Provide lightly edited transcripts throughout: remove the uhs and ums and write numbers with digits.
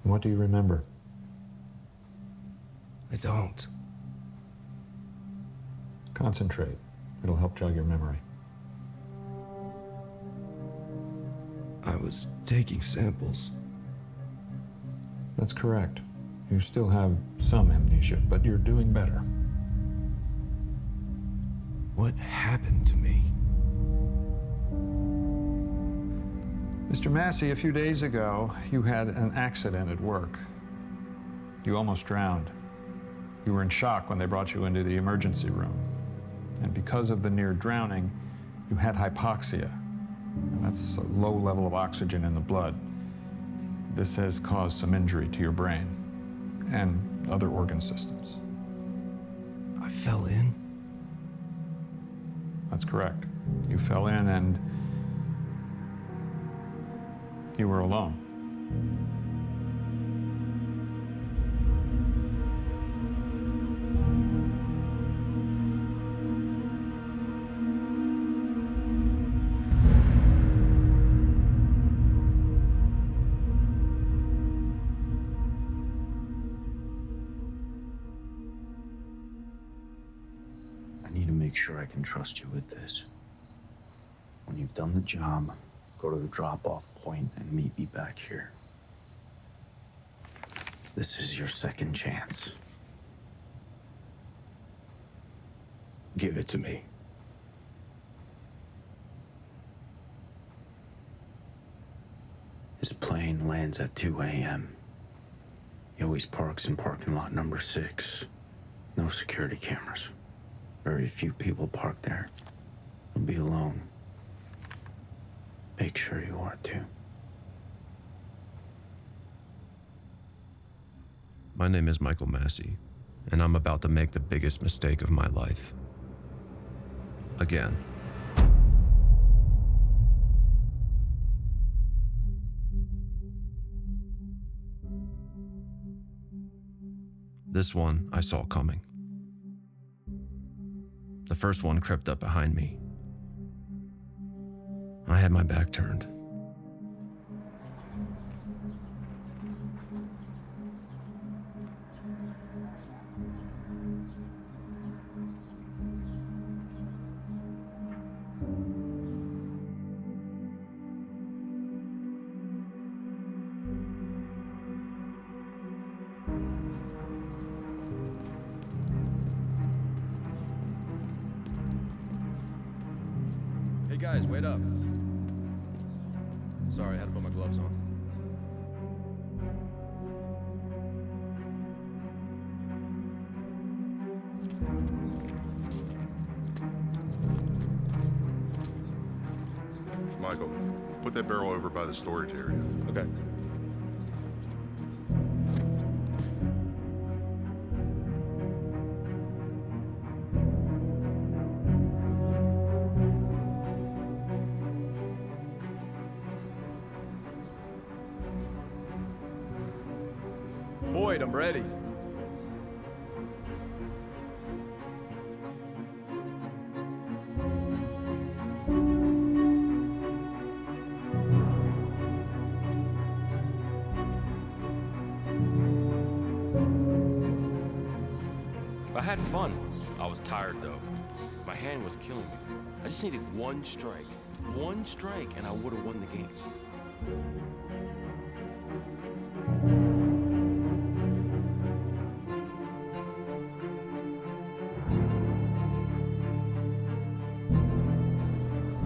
What do you remember? I don't. Concentrate. It'll help jog your memory. I was taking samples. That's correct. You still have some amnesia, but you're doing better. What happened to me? Mr. Massey, a few days ago, you had an accident at work. You almost drowned. You were in shock when they brought you into the emergency room. And because of the near drowning, you had hypoxia. And that's a low level of oxygen in the blood. This has caused some injury to your brain and other organ systems. I fell in? That's correct. You fell in and you were alone. Make sure I can trust you with this. When you've done the job, go to the drop-off point and meet me back here. This is your second chance. Give it to me. His plane lands at 2 a.m. He always parks in parking lot number 6. No security cameras. Very few people park there. He'll be alone. Make sure you are too. My name is Michael Massey, and I'm about to make the biggest mistake of my life. Again. This one I saw coming. The first one crept up behind me. I had my back turned. Hey guys, wait up. Sorry, I had to put my gloves on. Michael, put that barrel over by the storage area. Okay. Boyd, I'm ready. I had fun. I was tired though. My hand was killing me. I just needed one strike. One strike and I would have won the game.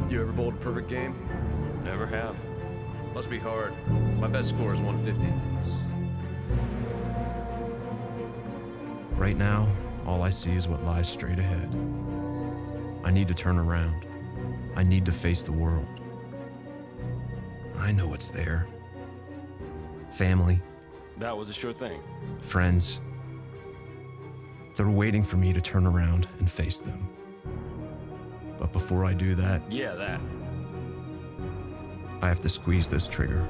You ever bowled a perfect game? Never have. Must be hard. My best score is 150. Right now, all I see is what lies straight ahead. I need to turn around. I need to face the world. I know what's there. Family, That was a sure thing. friends. They're waiting for me to turn around and face them. But before I do that, Yeah, that. I have to squeeze this trigger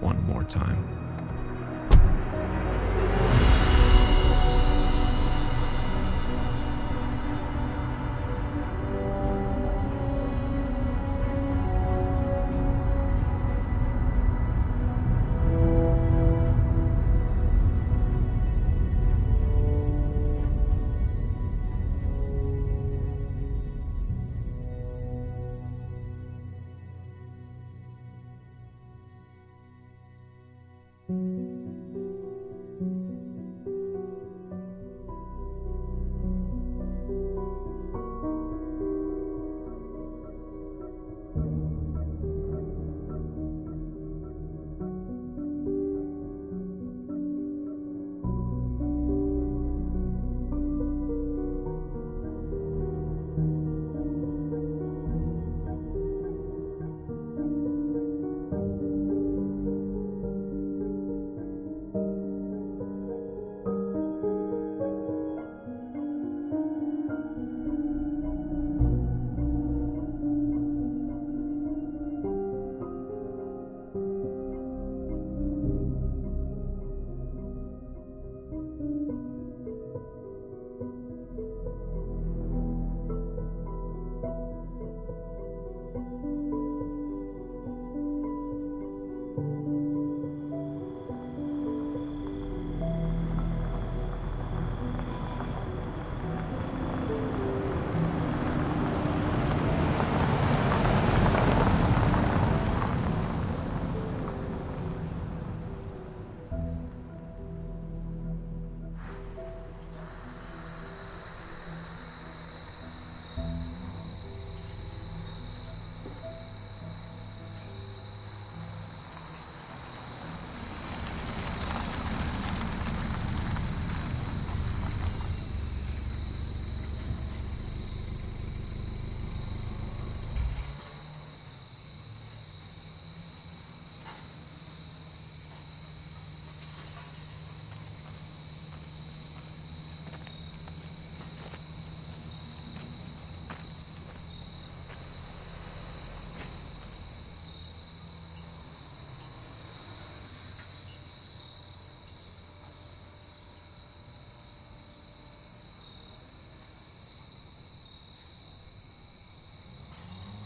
one more time.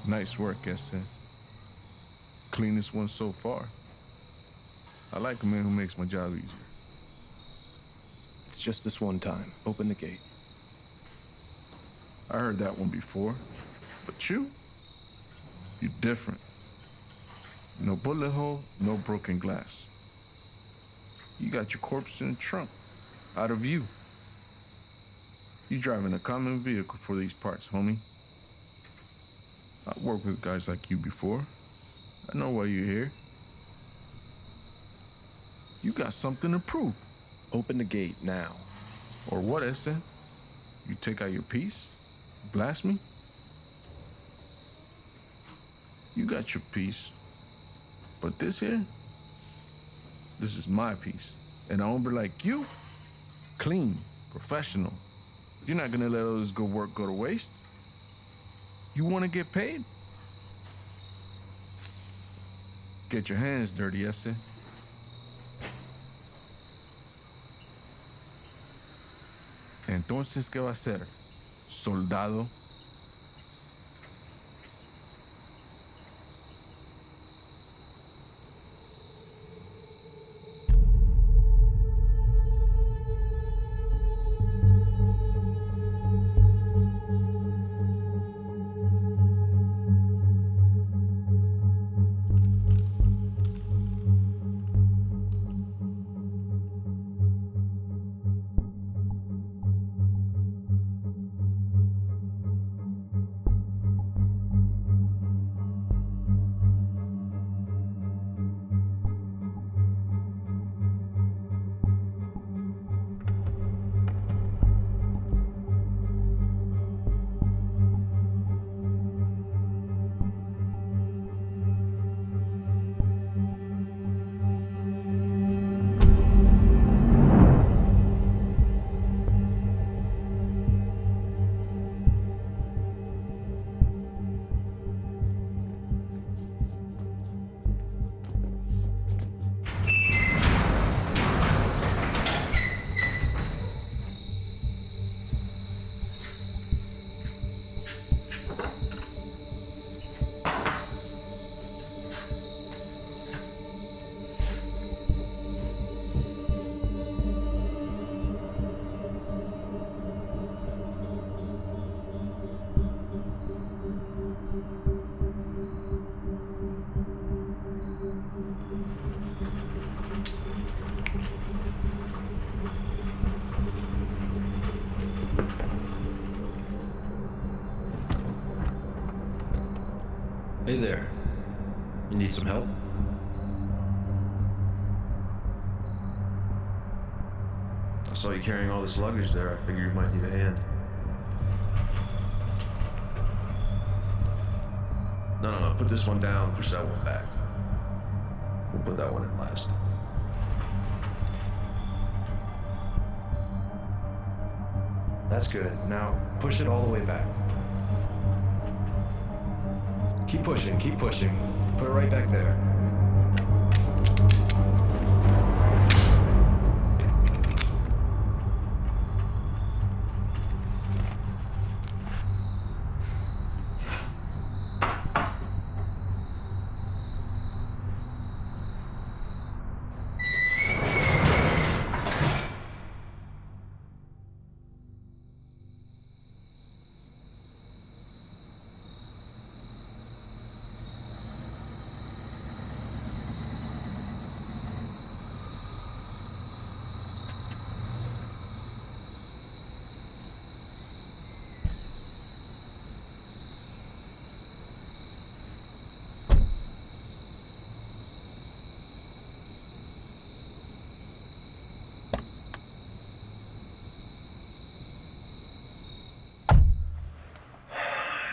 Nice work, Ese. Cleanest one so far. I like a man who makes my job easier. It's just this one time. Open the gate. I heard that one before. But you different. No bullet hole, no broken glass. You got your corpse in the trunk, out of view. You driving a common vehicle for these parts, homie. I've worked with guys like you before. I know why you're here. You got something to prove. Open the gate now. Or what, Ese? You take out your piece? Blast me? You got your piece. But this here, this is my piece. And a hombre like you, clean, professional. You're not gonna let all this good work go to waste. You wanna get paid? Get your hands dirty, Ese. Entonces, ¿qué va a hacer? Soldado. Hey there. You need some help? I saw you carrying all this luggage there. I figured you might need a hand. No. Put this one down, push that one back. We'll put that one in last. That's good. Now, push it all the way back. Keep pushing, keep pushing. Put it right back there.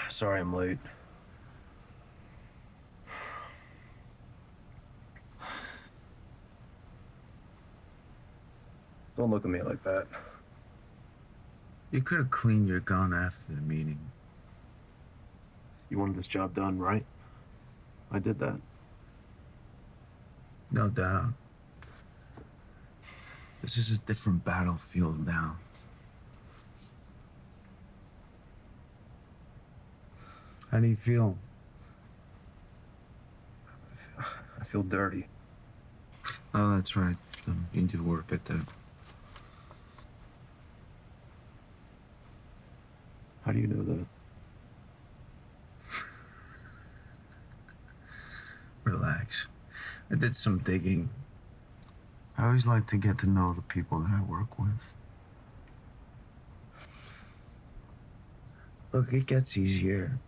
Sorry I'm late. Don't look at me like that. You could have cleaned your gun after the meeting. You wanted this job done, right? I did that. No doubt. This is a different battlefield now. How do you feel feel dirty. Oh, that's right. You do work at the... How do you know that? Relax. I did some digging. I always like to get to know the people that I work with. Look, it gets easier.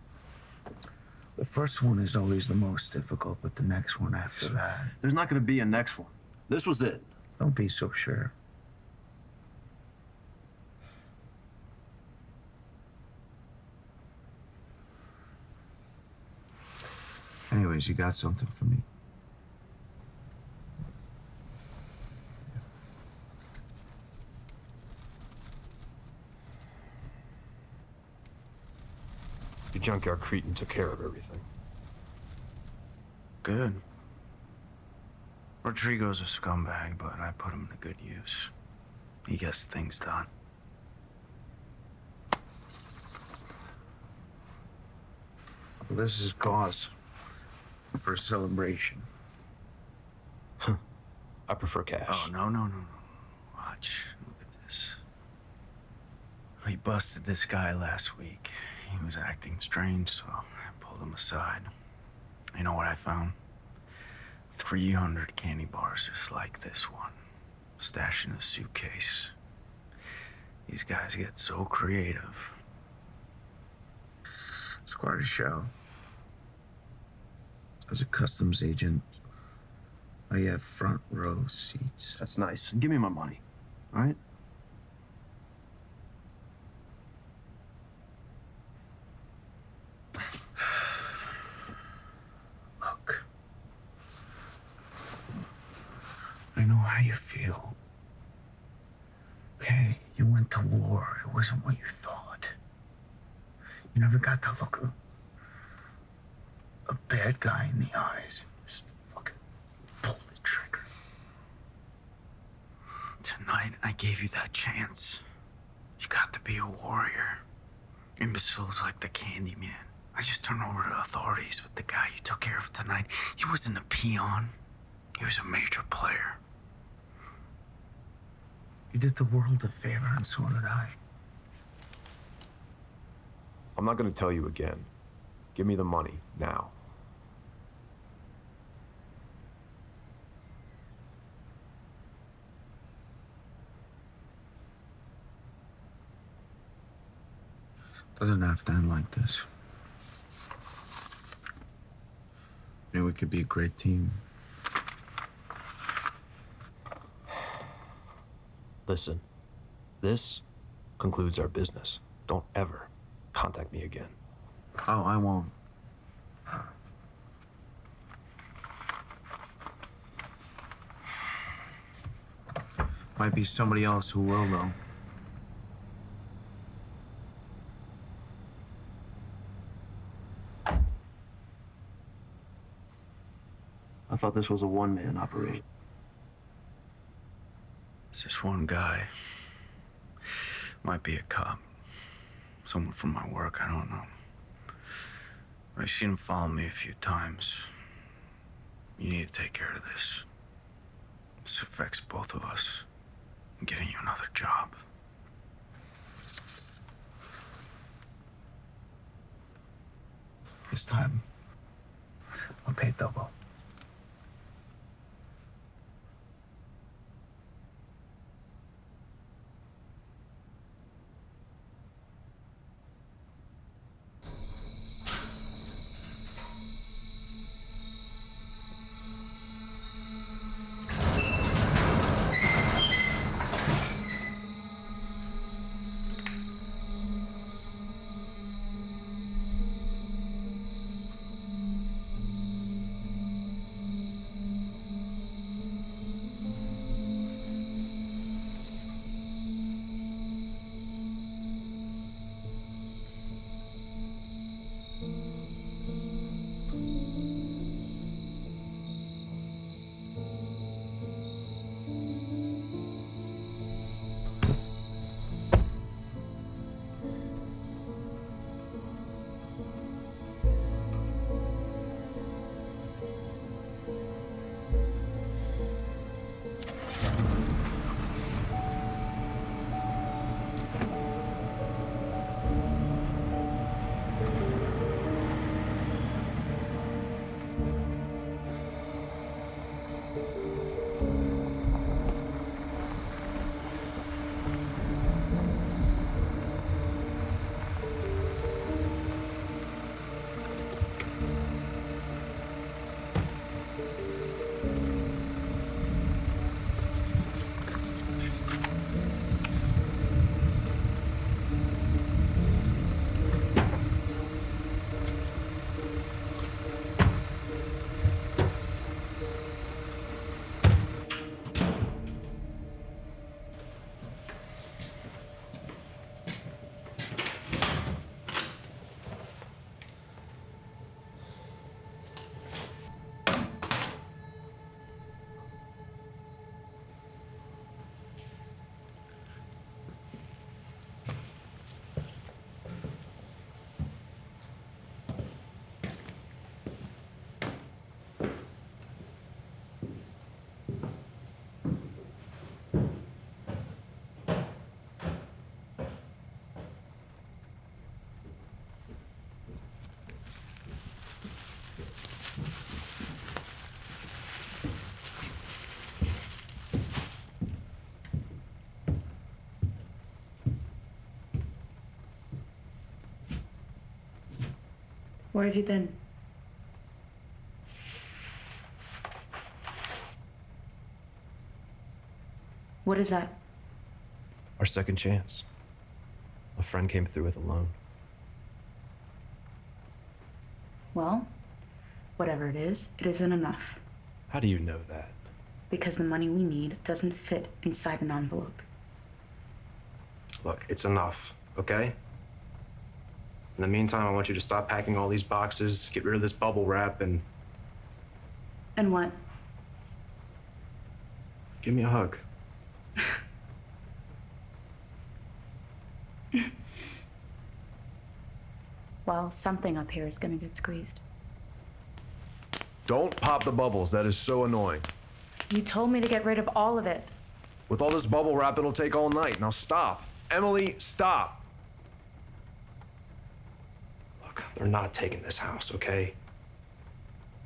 The first one is always the most difficult, but the next one after that... There's not going to be a next one. This was it. Don't be so sure. Anyways, you got something for me? The junkyard cretin took care of everything. Good. Rodrigo's a scumbag, but I put him to good use. He gets things done. Well, this is cause for a celebration. I prefer cash. Oh, no. Watch. Look at this. We busted this guy last week. He was acting strange, so I pulled him aside. You know what I found? 300 candy bars just like this one, stashed in a suitcase. These guys get so creative. It's quite a show. As a customs agent, I have front row seats. That's nice. Give me my money, all right? Look. I know how you feel. Okay, you went to war. It wasn't what you thought. You never got to look a bad guy in the eyes and just fucking pull the trigger. Tonight, I gave you that chance. You got to be a warrior. Imbeciles like the Candyman. I just turned over to authorities, but the guy you took care of tonight, he wasn't a peon. He was a major player. You did the world a favor, and so did I. I'm not going to tell you again. Give me the money now. Doesn't have to end like this. Maybe we could be a great team. Listen, this concludes our business. Don't ever contact me again. Oh, I won't. Might be somebody else who will, though. I thought this was a one-man operation. It's just one guy. Might be a cop. Someone from my work, I don't know. But I've seen him follow me a few times. You need to take care of this. This affects both of us. I'm giving you another job. This time, I'll pay double. Where have you been? What is that? Our second chance. A friend came through with a loan. Well, whatever it isn't enough. How do you know that? Because the money we need doesn't fit inside an envelope. Look, it's enough, okay? In the meantime, I want you to stop packing all these boxes, get rid of this bubble wrap, and And what? give me a hug. Well, something up here is gonna get squeezed. Don't pop the bubbles. That is so annoying. You told me to get rid of all of it. With all this bubble wrap, it'll take all night. Now stop. Emily, stop. Look, they're not taking this house, okay?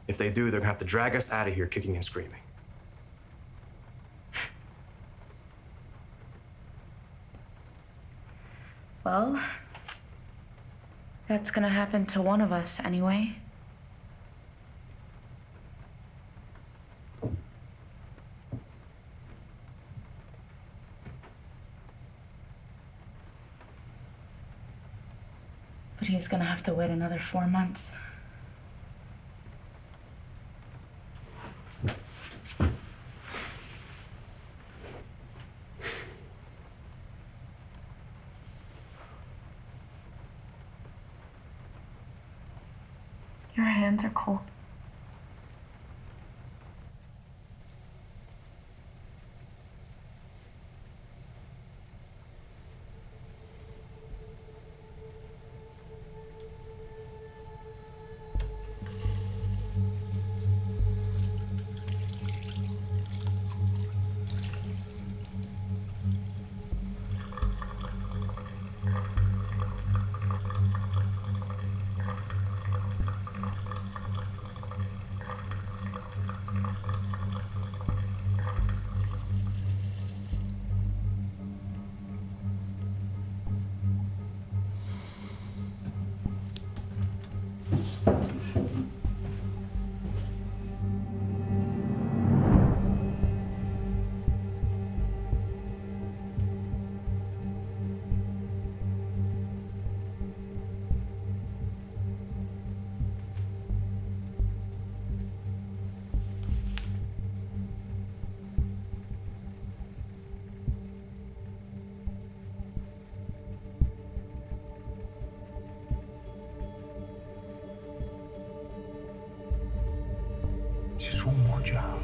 If they do, they're gonna have to drag us out of here kicking and screaming. Well, that's gonna happen to one of us anyway. But he's gonna have to wait another 4 months. Your hands are cold. Just one more job.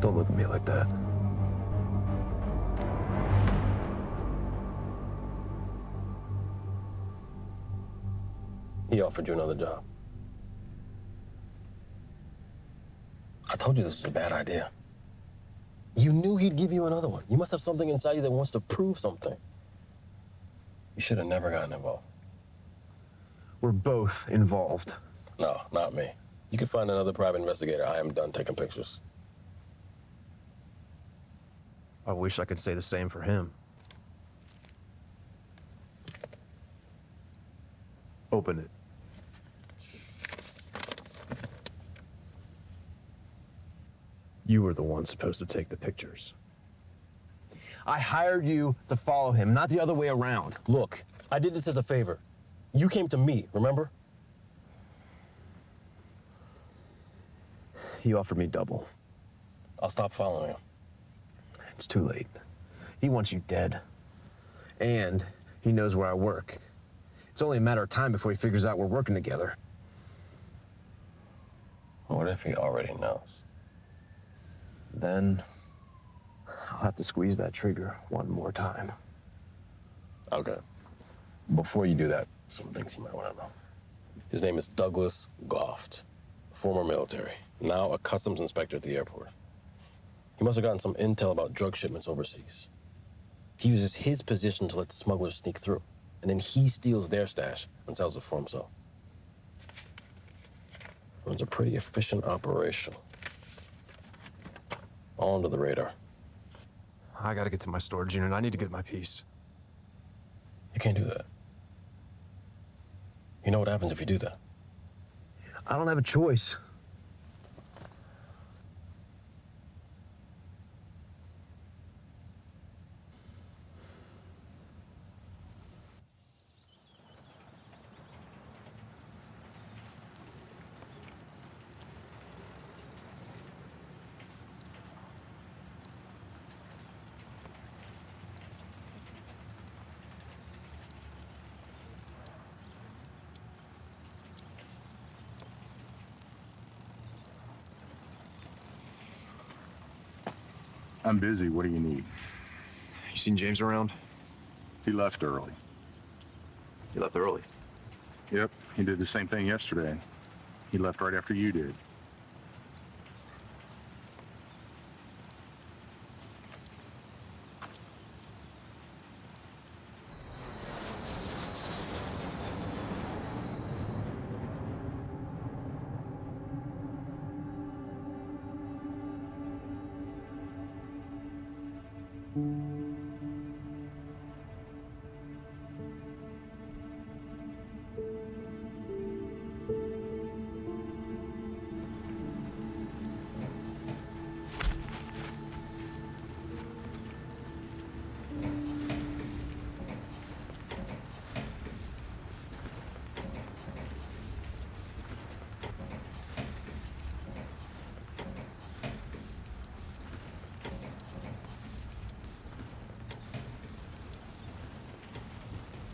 Don't look at me like that. He offered you another job. I told you this was a bad idea. You knew he'd give you another one. You must have something inside you that wants to prove something. You should have never gotten involved. We're both involved. No, not me. You can find another private investigator. I am done taking pictures. I wish I could say the same for him. Open it. You were the one supposed to take the pictures. I hired you to follow him, not the other way around. Look, I did this as a favor. You came to me, remember? He offered me double. I'll stop following him. It's too late. He wants you dead. And he knows where I work. It's only a matter of time before he figures out we're working together. What if he already knows? Then I'll have to squeeze that trigger one more time. Okay. Before you do that, some things you might want to know. His name is Douglas Goft, former military, now a customs inspector at the airport. He must have gotten some intel about drug shipments overseas. He uses his position to let the smugglers sneak through, and then he steals their stash and sells it for himself. It's a pretty efficient operation. All under the radar. I gotta get to my storage unit. I need to get my piece. You can't do that. You know what happens if you do that? I don't have a choice. I'm busy. What do you need? You seen James around? He left early. He left early. Yep, he did the same thing yesterday. He left right after you did.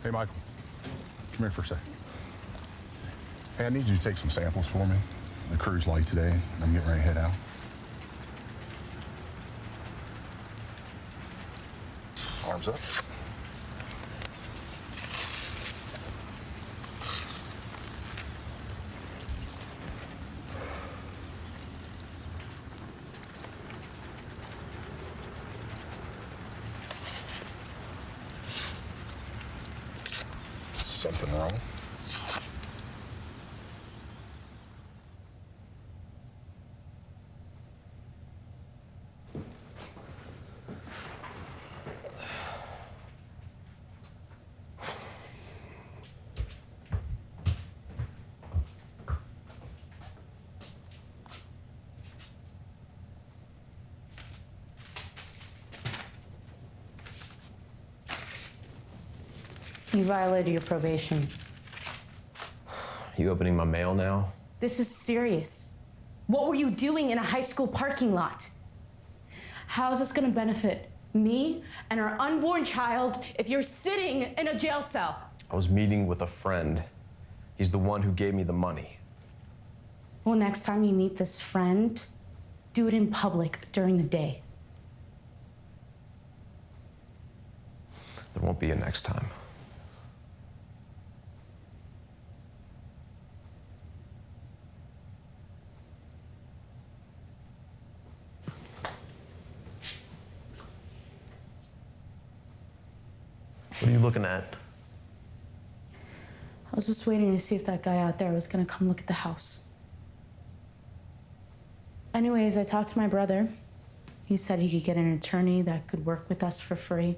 Hey, Michael, come here for a second. Hey, I need you to take some samples for me. The crew's late today, and I'm getting ready to head out. Arms up. Something wrong? You violated your probation. You opening my mail now? This is serious. What were you doing in a high school parking lot? How is this gonna benefit me and our unborn child if you're sitting in a jail cell? I was meeting with a friend. He's the one who gave me the money. Well, next time you meet this friend, do it in public during the day. There won't be a next time. What are you looking at? I was just waiting to see if that guy out there was gonna come look at the house. Anyways, I talked to my brother. He said he could get an attorney that could work with us for free.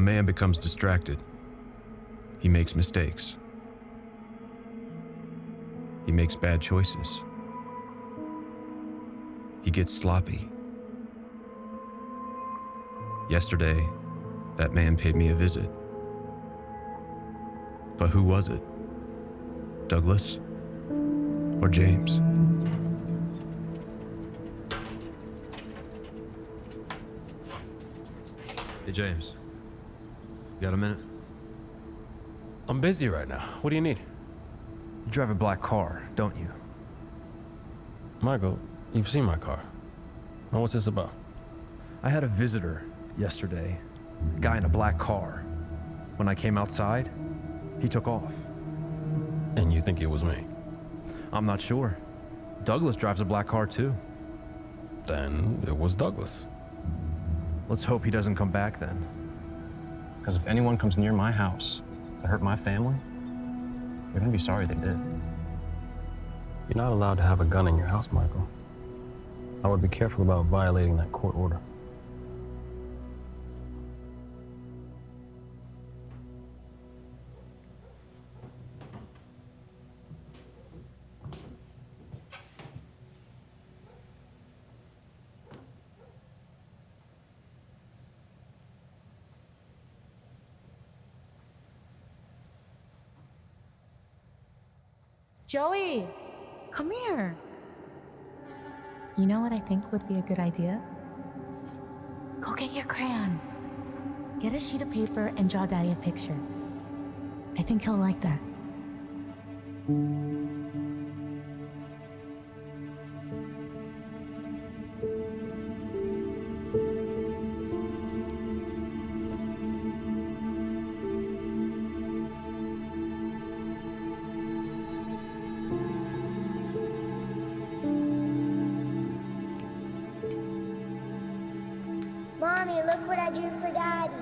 man becomes distracted, he makes mistakes. He makes bad choices. He gets sloppy. Yesterday, that man paid me a visit. But who was it? Douglas or James? Hey, James. You got a minute? I'm busy right now. What do you need? You drive a black car, don't you? Michael, you've seen my car. Now what's this about? I had a visitor yesterday, a guy in a black car. When I came outside, he took off. And you think it was me? I'm not sure. Douglas drives a black car too. Then it was Douglas. Let's hope he doesn't come back then. Because if anyone comes near my house to hurt my family, they're gonna be sorry they did. You're not allowed to have a gun in your house, Michael. I would be careful about violating that court order. Joey, come here. You know what I think would be a good idea? Go get your crayons. Get a sheet of paper and draw Daddy a picture. I think he'll like that. Mommy, look what I drew for Daddy.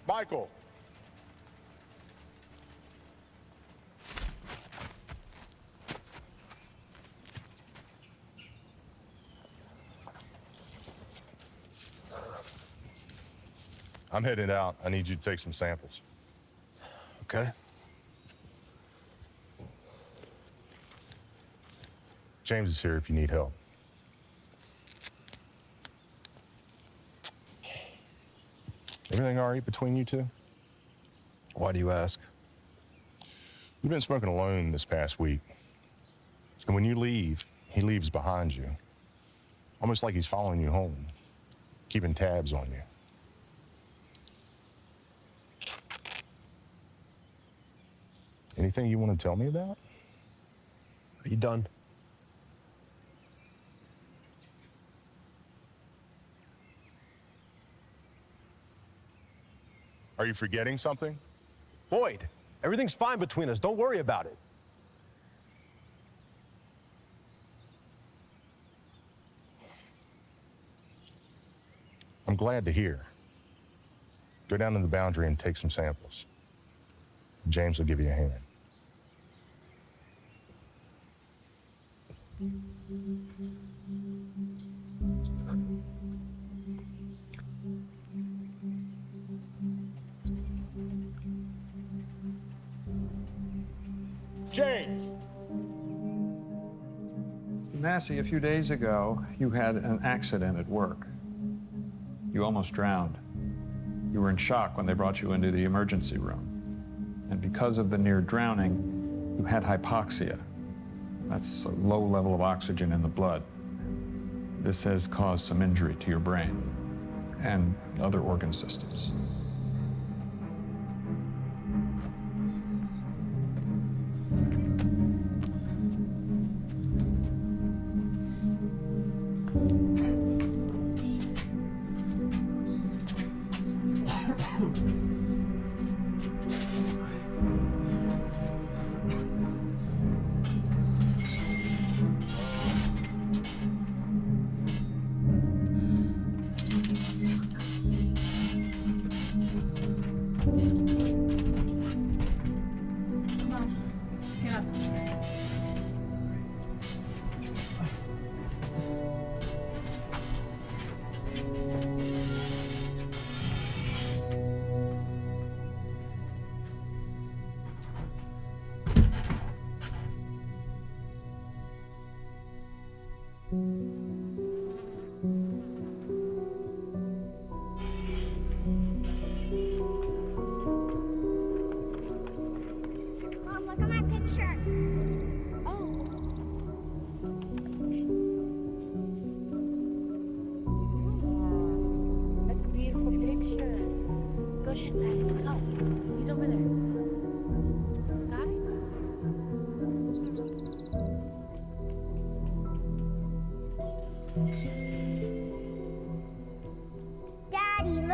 Michael. I'm headed out. I need you to take some samples. Okay. James is here if you need help. Everything all right between you two? Why do you ask? You've been smoking alone this past week. And when you leave, he leaves behind you. Almost like he's following you home, keeping tabs on you. Anything you want to tell me about? Are you done? Are you forgetting something? Boyd, everything's fine between us. Don't worry about it. I'm glad to hear. Go down to the boundary and take some samples. James will give you a hand. James! Massey, a few days ago, you had an accident at work. You almost drowned. You were in shock when they brought you into the emergency room. And because of the near drowning, you had hypoxia. That's a low level of oxygen in the blood. This has caused some injury to your brain and other organ systems.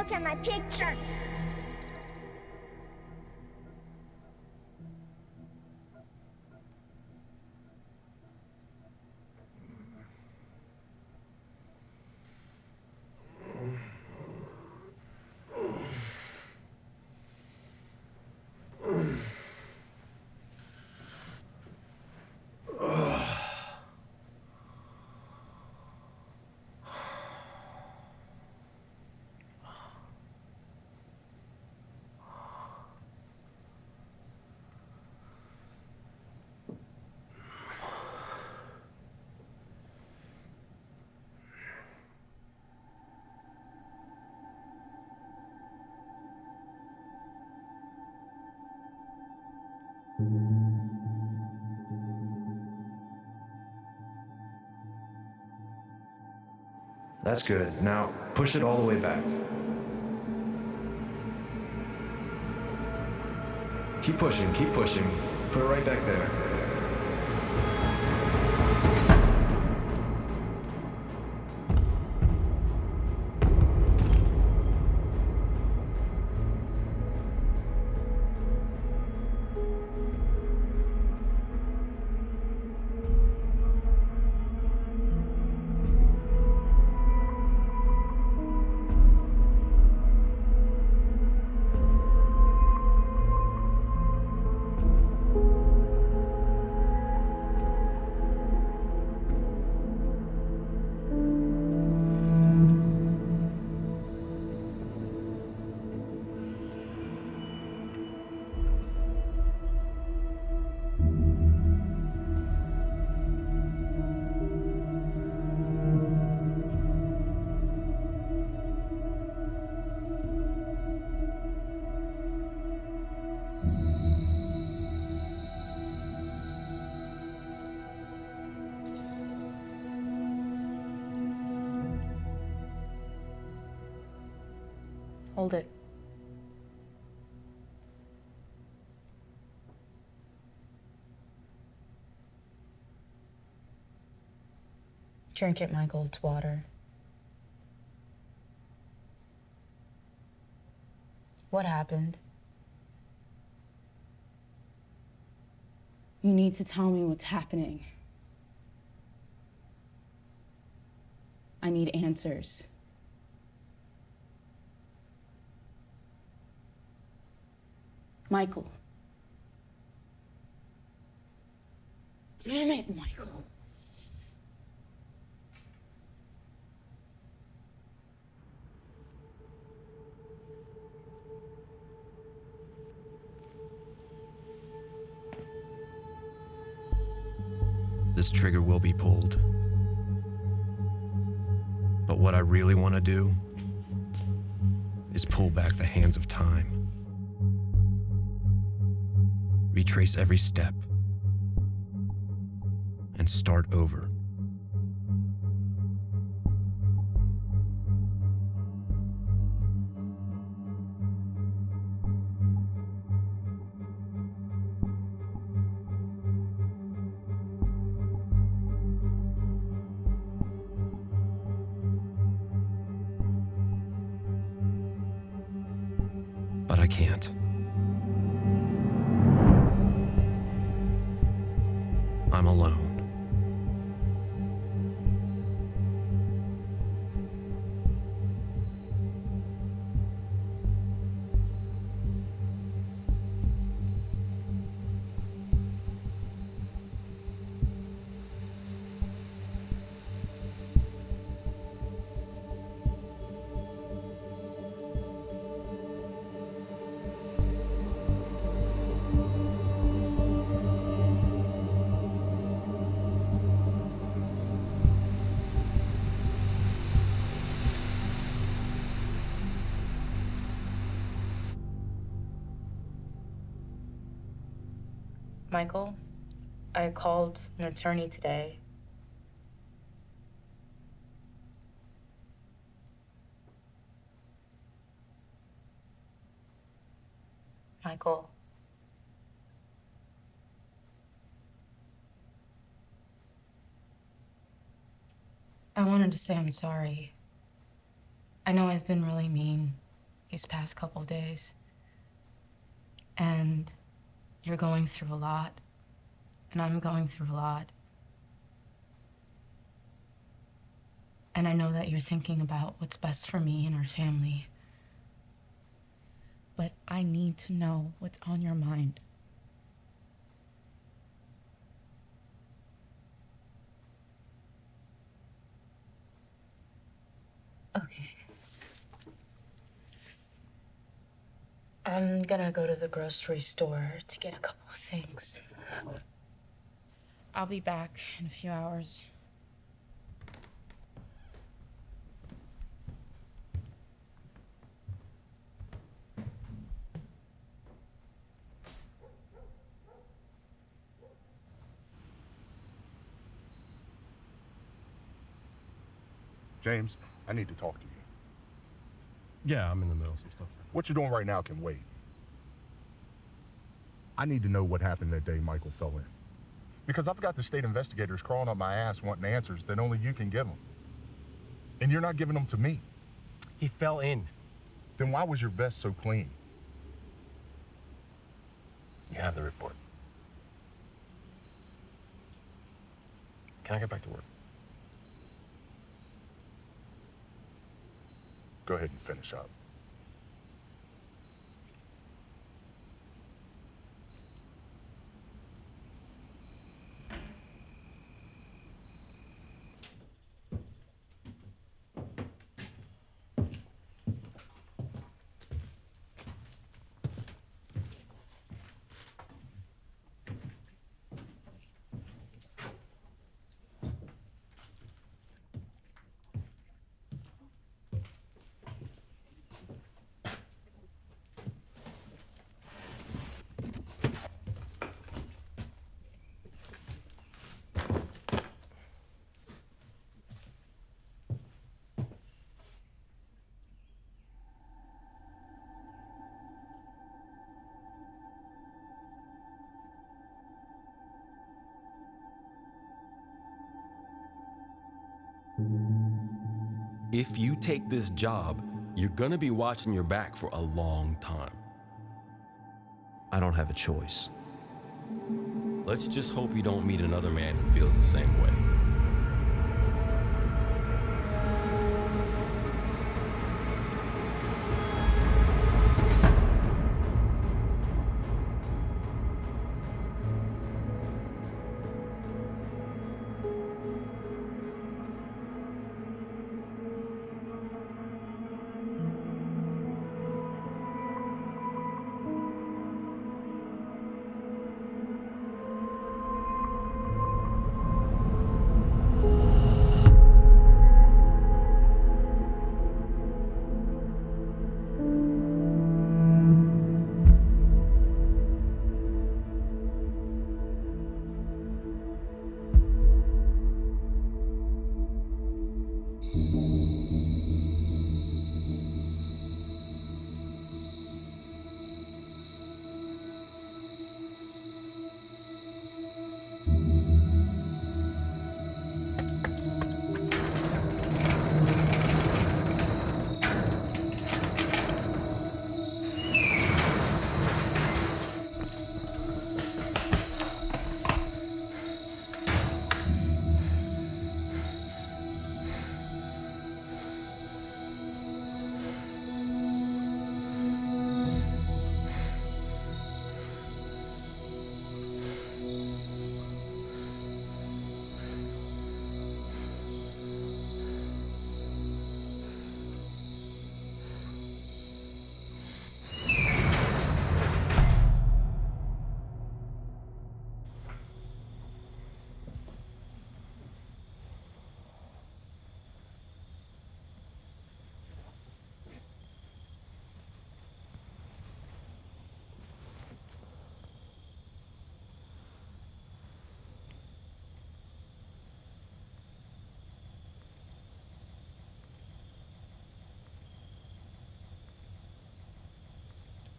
look at my picture. That's good. Now, push it all the way back. Keep pushing, keep pushing. Put it right back there. Hold it. Drink it, Michael. It's water. What happened? You need to tell me what's happening. I need answers. Michael. Damn it, Michael. This trigger will be pulled. But what I really want to do is pull back the hands of time. Retrace every step and start over. But I can't. I'm alone. Michael, I called an attorney today. Michael. I wanted to say I'm sorry. I know I've been really mean. these past couple of days. And you're going through a lot, and I'm going through a lot. And I know that you're thinking about what's best for me and our family. But I need to know what's on your mind. Okay. I'm gonna go to the grocery store to get a couple of things. I'll be back in a few hours. James, I need to talk to you. Yeah, I'm in the middle of some stuff. What you're doing right now can wait. I need to know what happened that day Michael fell in. Because I've got the state investigators crawling up my ass wanting answers that only you can give them. And you're not giving them to me. He fell in. Then why was your vest so clean? You have the report. Can I get back to work? Go ahead and finish up. If you take this job, you're gonna be watching your back for a long time. I don't have a choice. Let's just hope you don't meet another man who feels the same way.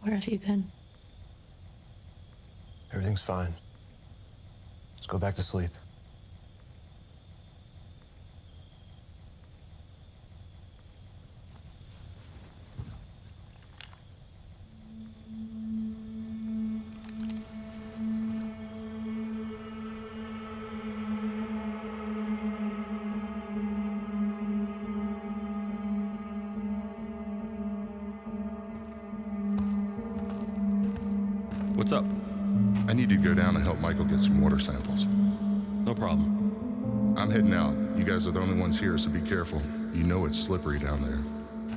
Where have you been? Everything's fine. Let's go back to sleep. What's up? I need you to go down and help Michael get some water samples. No problem. I'm heading out. You guys are the only ones here, so be careful. You know it's slippery down there.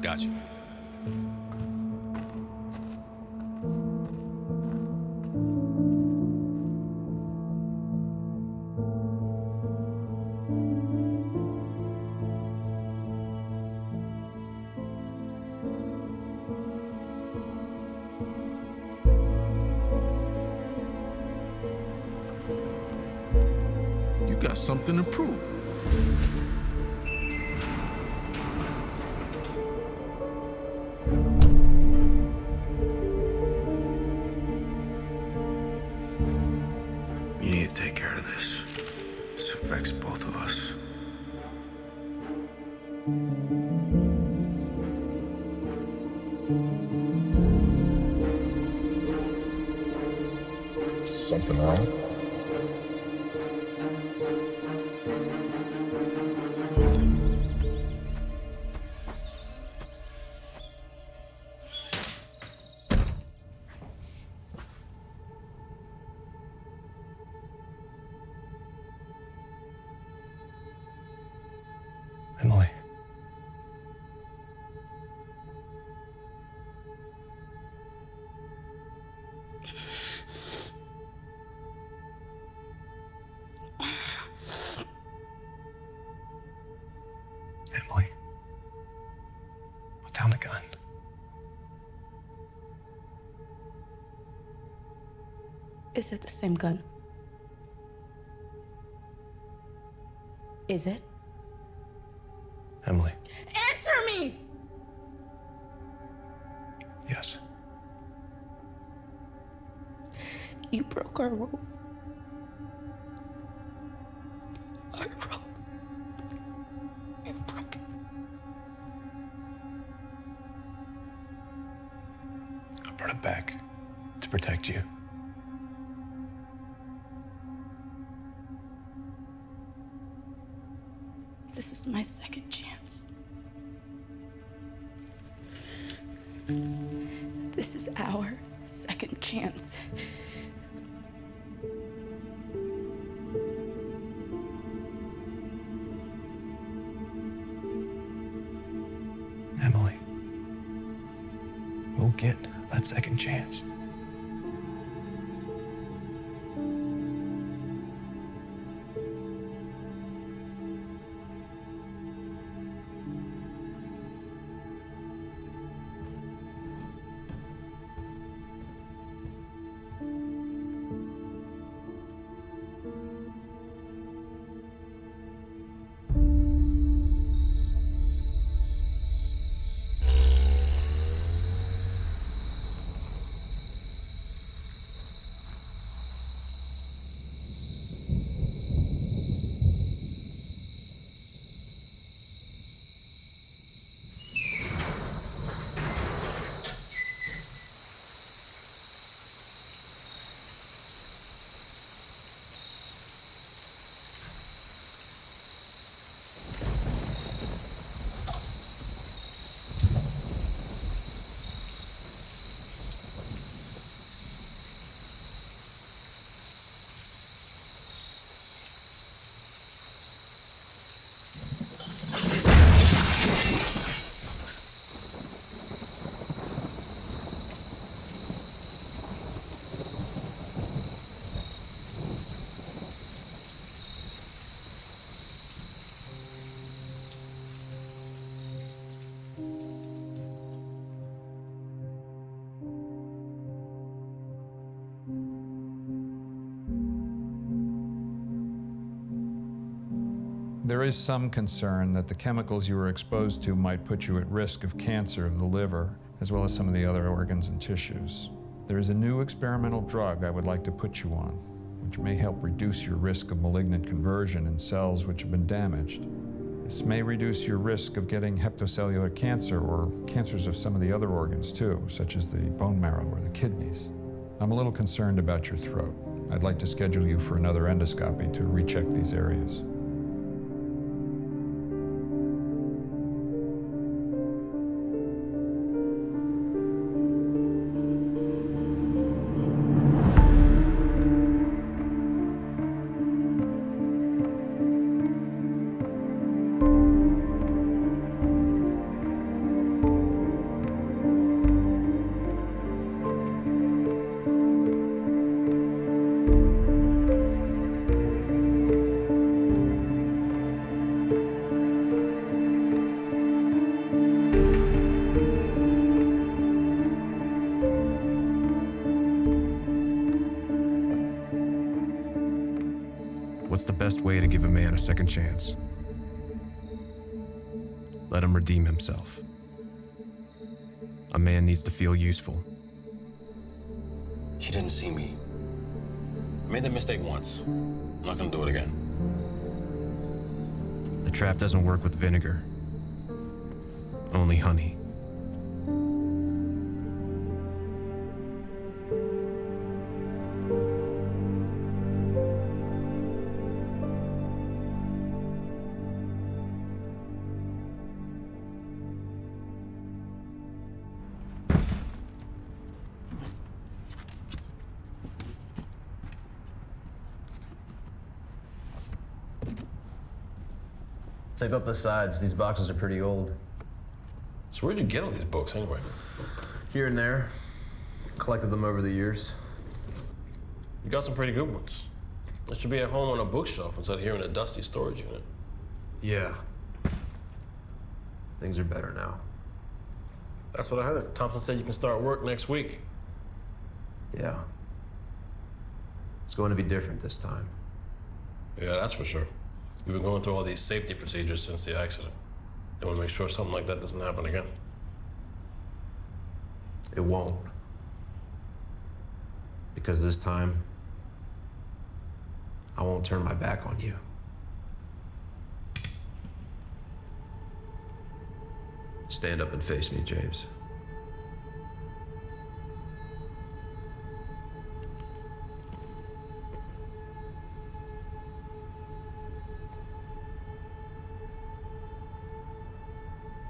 Gotcha. You got something to prove. You need to take care of this. This affects both of us. Something wrong? Emily. Emily. Put down the gun. Is it the same gun? Is it? Emily. Answer me! Yes. You broke our rule. Our rule. You broke it. I brought it back to protect you. This is my second chance. This is our second chance. Emily. We'll get that second chance. There is some concern that the chemicals you were exposed to might put you at risk of cancer of the liver, as well as some of the other organs and tissues. There is a new experimental drug I would like to put you on, which may help reduce your risk of malignant conversion in cells which have been damaged. This may reduce your risk of getting hepatocellular cancer or cancers of some of the other organs too, such as the bone marrow or the kidneys. I'm a little concerned about your throat. I'd like to schedule you for another endoscopy to recheck these areas. best way to give a man a second chance. Let him redeem himself. A man needs to feel useful. She didn't see me. I made that mistake once. I'm not gonna do it again. The trap doesn't work with vinegar. Only honey. Tape up the sides. These boxes are pretty old. So where'd you get all these books anyway? Here and there. Collected them over the years. You got some pretty good ones. They should be at home on a bookshelf instead of here in a dusty storage unit. Yeah. Things are better now. That's what I heard. Thompson said you can start work next week. Yeah. It's going to be different this time. Yeah, that's for sure. We've been going through all these safety procedures since the accident. They want to make sure something like that doesn't happen again. It won't. Because this time, I won't turn my back on you. Stand up and face me, James.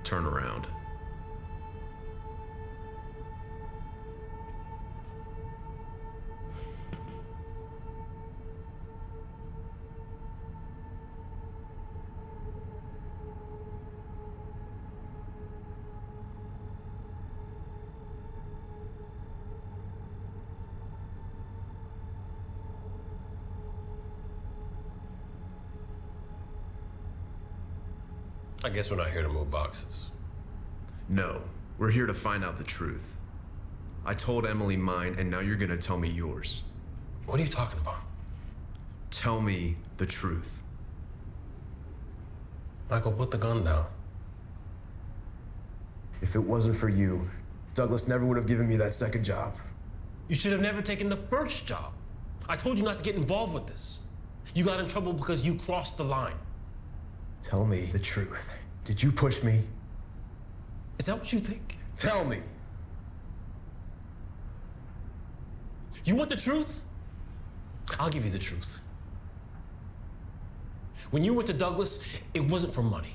Turn around. I guess we're not here to move boxes. No, we're here to find out the truth. I told Emily mine, and now you're gonna tell me yours. What are you talking about? Tell me the truth. Michael, put the gun down. If it wasn't for you, Douglas never would have given me that second job. You should have never taken the first job. I told you not to get involved with this. You got in trouble because you crossed the line. Tell me the truth. Did you push me? Is that what you think? Tell me. You want the truth? I'll give you the truth. When you went to Douglas, it wasn't for money.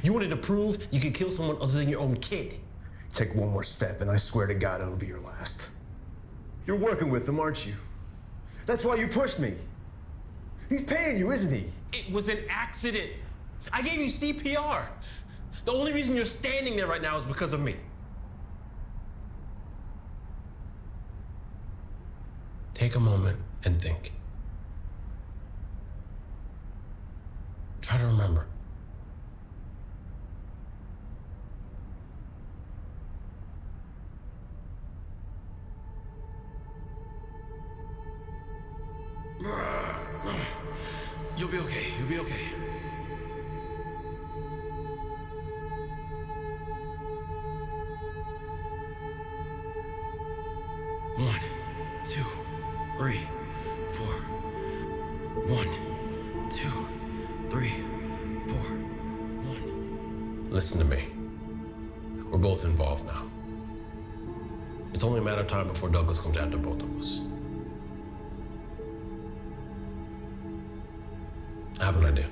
You wanted to prove you could kill someone other than your own kid. Take one more step, and I swear to God it'll be your last. You're working with him, aren't you? That's why you pushed me. He's paying you, isn't he? It was an accident. I gave you CPR. The only reason you're standing there right now is because of me. Take a moment and think. Try to remember. You'll be okay. You'll be okay. One, two, three, four. 1, 2, 3, 4, 1. Listen to me. We're both involved now. It's only a matter of time before Douglas comes after both of us. I have an idea.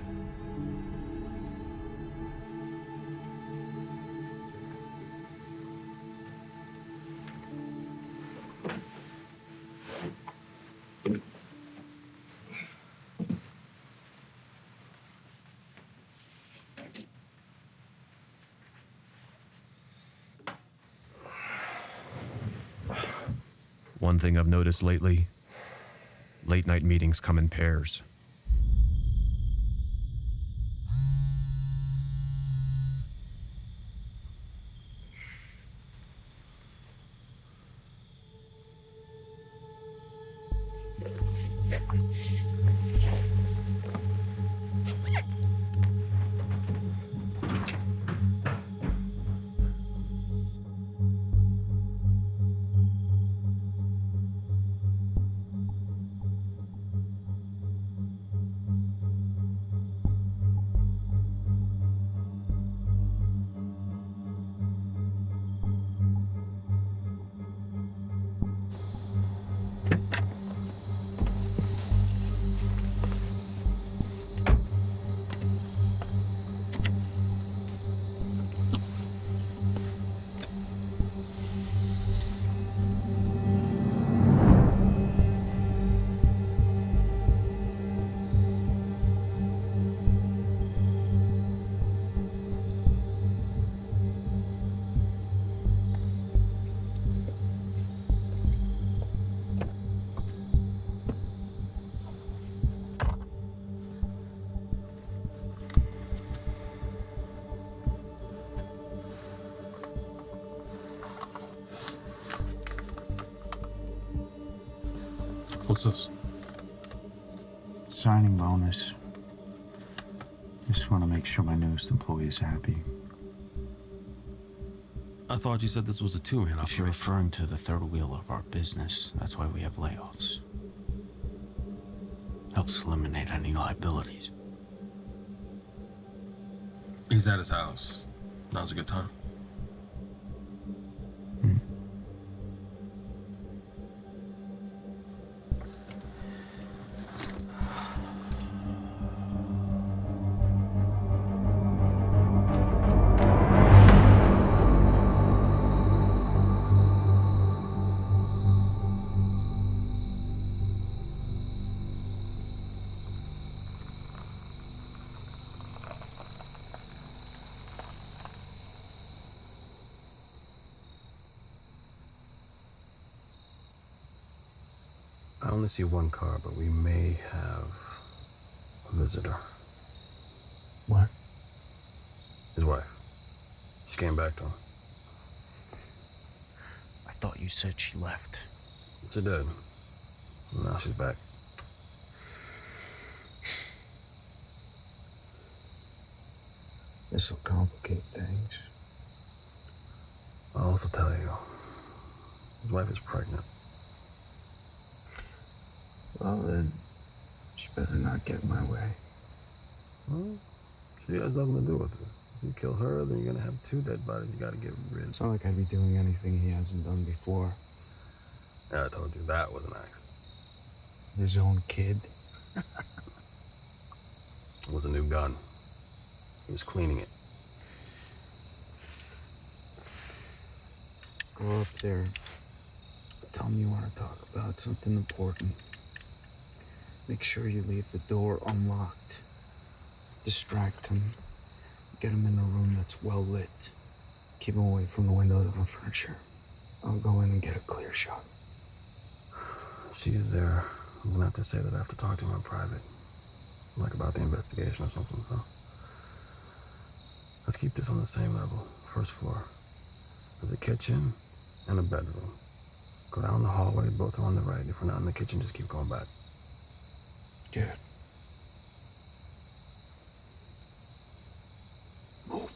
One thing I've noticed lately, late night meetings come in pairs. What's this? Signing bonus. Just want to make sure my newest employee is happy. I thought you said this was a two-man operation. If you're referring to the third wheel of our business, that's why we have layoffs. Helps eliminate any liabilities. He's at his house. Now's a good time. I only see one car, but we may have a visitor. What? His wife. She came back to him. I thought you said she left. She did. Now she's back. This will complicate things. I'll also tell you, his wife is pregnant. Well, then, she better not get in my way. Well, she has nothing to do with it. If you kill her, then you're gonna have two dead bodies you gotta get rid of. It's not like I'd be doing anything he hasn't done before. Yeah, I told you that was an accident. His own kid. It was a new gun. He was cleaning it. Go up there. Tell him you want to talk about something important. Make sure you leave the door unlocked. Distract him. Get him in a room that's well lit. Keep him away from the windows and the furniture. I'll go in and get a clear shot. If she is there, I'm gonna have to say that I have to talk to him in private. Like about the investigation or something, so. Let's keep this on the same level. First floor. There's a kitchen and a bedroom. Go down the hallway, both are on the right. If we're not in the kitchen, just keep going back. Good. Move.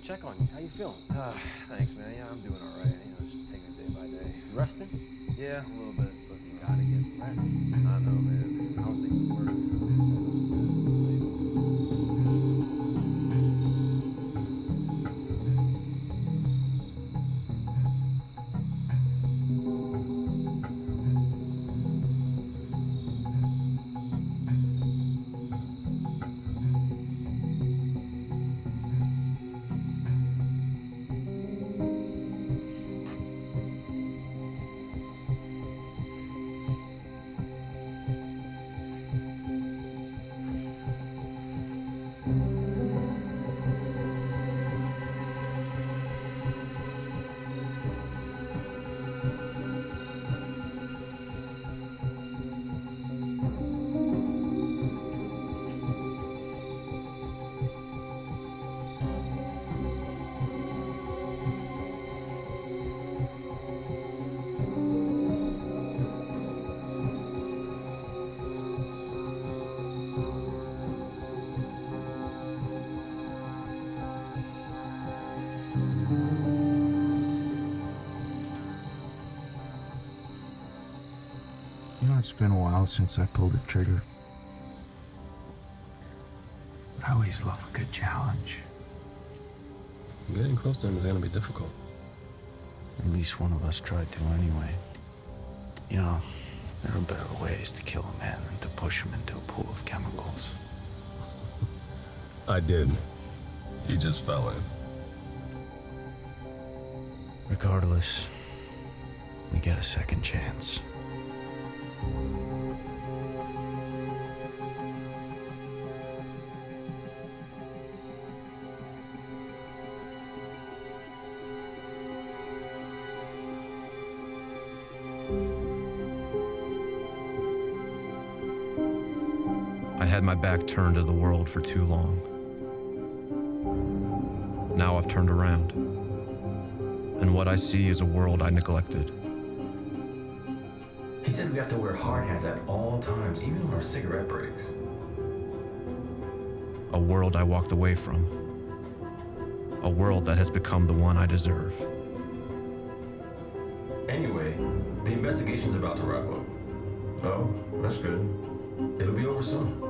Check on you. How you feeling? Thanks, man. Yeah, I'm doing all right. You know, just taking it day by day. Resting? Yeah, a little bit, but you gotta get rest. I know, man. How's things at work? It's been a while since I pulled the trigger. But I always love a good challenge. Getting close to him is gonna be difficult. At least one of us tried to anyway. You know, there are better ways to kill a man than to push him into a pool of chemicals. I did. He just fell in. Regardless, we get a second chance. I had my back turned to the world for too long. Now I've turned around, and what I see is a world I neglected. He said we have to wear hard hats at all times, even on our cigarette breaks. A world I walked away from. A world that has become the one I deserve. Anyway, the investigation's about to wrap up. Oh, that's good. It'll be over soon.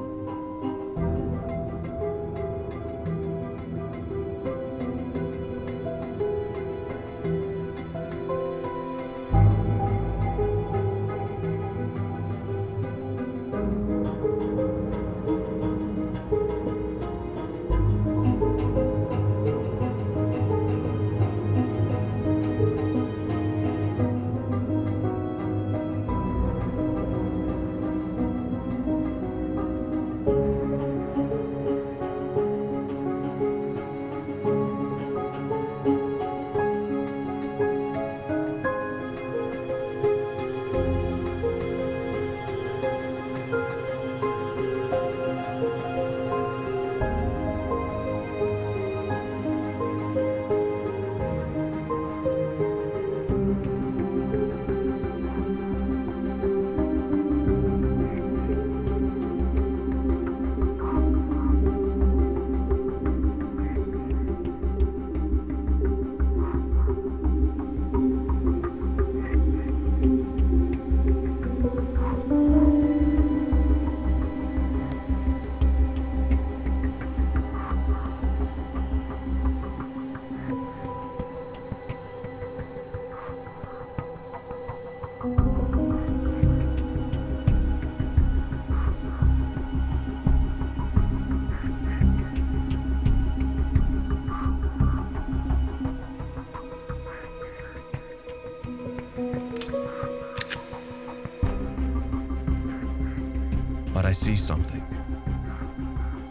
But I see something.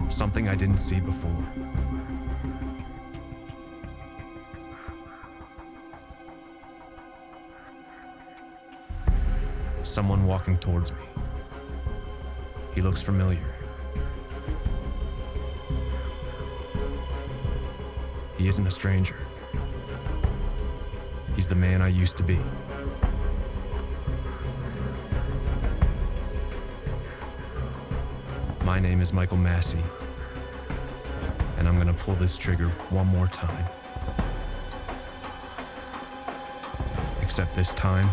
Something I didn't see before. Someone walking towards me. He looks familiar. He isn't a stranger. He's the man I used to be. My name is Michael Massey, and I'm gonna pull this trigger one more time. Except this time,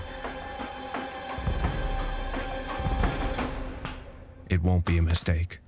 it won't be a mistake.